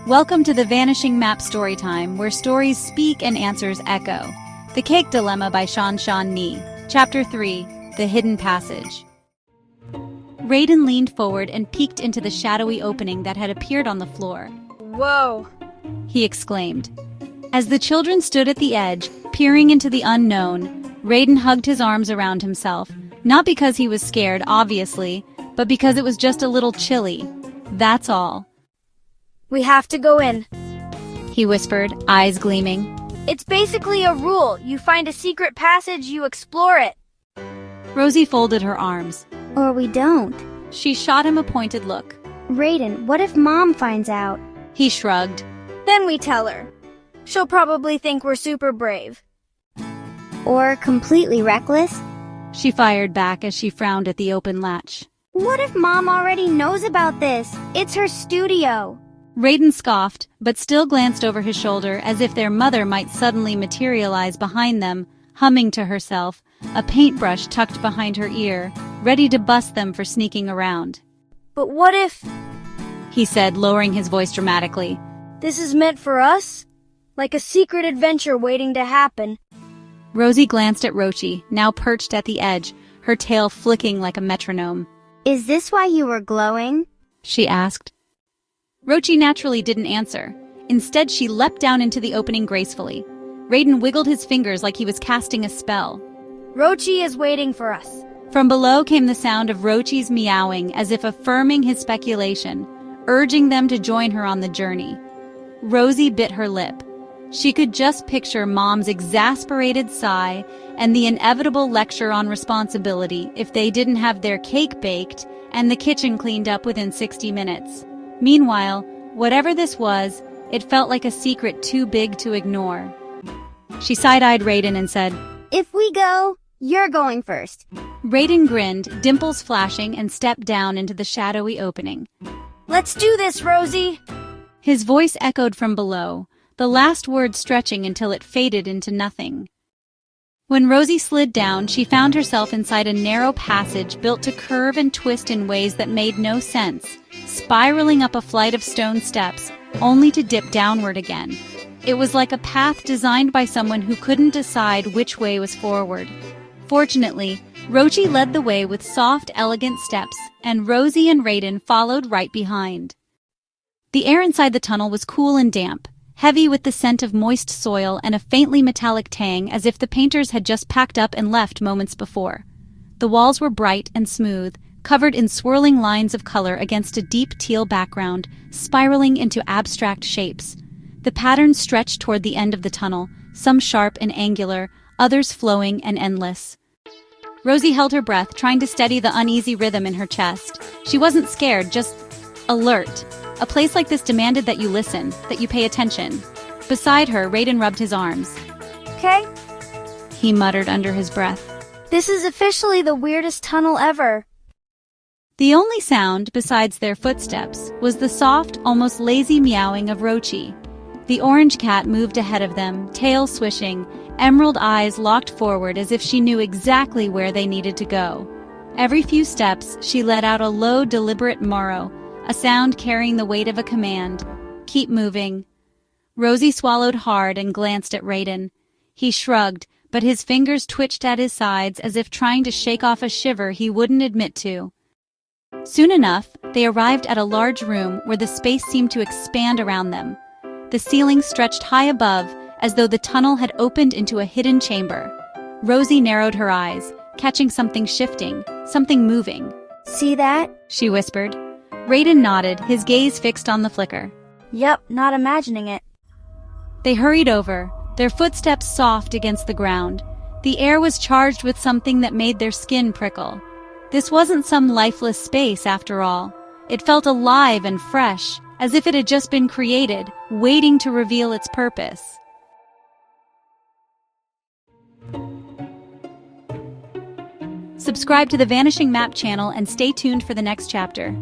Welcome to the Vanishing Map Storytime, where stories speak and answers echo. The Cake Dilemma by Shan Ni. Chapter 3, The Hidden Passage. Rayden leaned forward and peeked into the shadowy opening that had appeared on the floor. Whoa! He exclaimed. As the children stood at the edge, peering into the unknown, Rayden hugged his arms around himself, not because he was scared, obviously, but because it was just a little chilly. That's all. We have to go in. He whispered, eyes gleaming. It's basically a rule. You find a secret passage, you explore it. Rosie folded her arms. Or we don't. She shot him a pointed look. Rayden, what if Mom finds out? He shrugged. Then we tell her. She'll probably think we're super brave. Or completely reckless? She fired back as she frowned at the open latch. What if Mom already knows about this? It's her studio. Rayden scoffed, but still glanced over his shoulder as if their mother might suddenly materialize behind them, humming to herself, a paintbrush tucked behind her ear, ready to bust them for sneaking around. But what if... he said, lowering his voice dramatically. This is meant for us? Like a secret adventure waiting to happen. Rosie glanced at Rochi, now perched at the edge, her tail flicking like a metronome. Is this why you were glowing? She asked. Rochi naturally didn't answer. Instead, she leapt down into the opening gracefully. Rayden wiggled his fingers like he was casting a spell. Rochi is waiting for us. From below came the sound of Rochi's meowing, as if affirming his speculation, urging them to join her on the journey. Rosie bit her lip. She could just picture Mom's exasperated sigh and the inevitable lecture on responsibility if they didn't have their cake baked and the kitchen cleaned up within 60 minutes. Meanwhile, whatever this was, it felt like a secret too big to ignore. She side-eyed Rayden and said, If we go, you're going first. Rayden grinned, dimples flashing, and stepped down into the shadowy opening. Let's do this, Rosie! His voice echoed from below, the last word stretching until it faded into nothing. When Rosie slid down, she found herself inside a narrow passage built to curve and twist in ways that made no sense, spiraling up a flight of stone steps, only to dip downward again. It was like a path designed by someone who couldn't decide which way was forward. Fortunately, Rochi led the way with soft, elegant steps, and Rosie and Rayden followed right behind. The air inside the tunnel was cool and damp, heavy with the scent of moist soil and a faintly metallic tang as if the painters had just packed up and left moments before. The walls were bright and smooth, covered in swirling lines of color against a deep teal background, spiraling into abstract shapes. The patterns stretched toward the end of the tunnel, some sharp and angular, others flowing and endless. Rosie held her breath, trying to steady the uneasy rhythm in her chest. She wasn't scared, just alert. A place like this demanded that you listen, that you pay attention. Beside her, Rayden rubbed his arms. Okay? He muttered under his breath. This is officially the weirdest tunnel ever. The only sound, besides their footsteps, was the soft, almost lazy meowing of Rochi. The orange cat moved ahead of them, tail swishing, emerald eyes locked forward as if she knew exactly where they needed to go. Every few steps, she let out a low, deliberate morrow, a sound carrying the weight of a command. Keep moving. Rosie swallowed hard and glanced at Rayden. He shrugged, but his fingers twitched at his sides as if trying to shake off a shiver he wouldn't admit to. Soon enough, they arrived at a large room where the space seemed to expand around them. The ceiling stretched high above, as though the tunnel had opened into a hidden chamber. Rosie narrowed her eyes, catching something shifting, something moving. See that? She whispered. Rayden nodded, his gaze fixed on the flicker. Yep, not imagining it. They hurried over, their footsteps soft against the ground. The air was charged with something that made their skin prickle. This wasn't some lifeless space, after all. It felt alive and fresh, as if it had just been created, waiting to reveal its purpose. Subscribe to the Vanishing Map channel and stay tuned for the next chapter.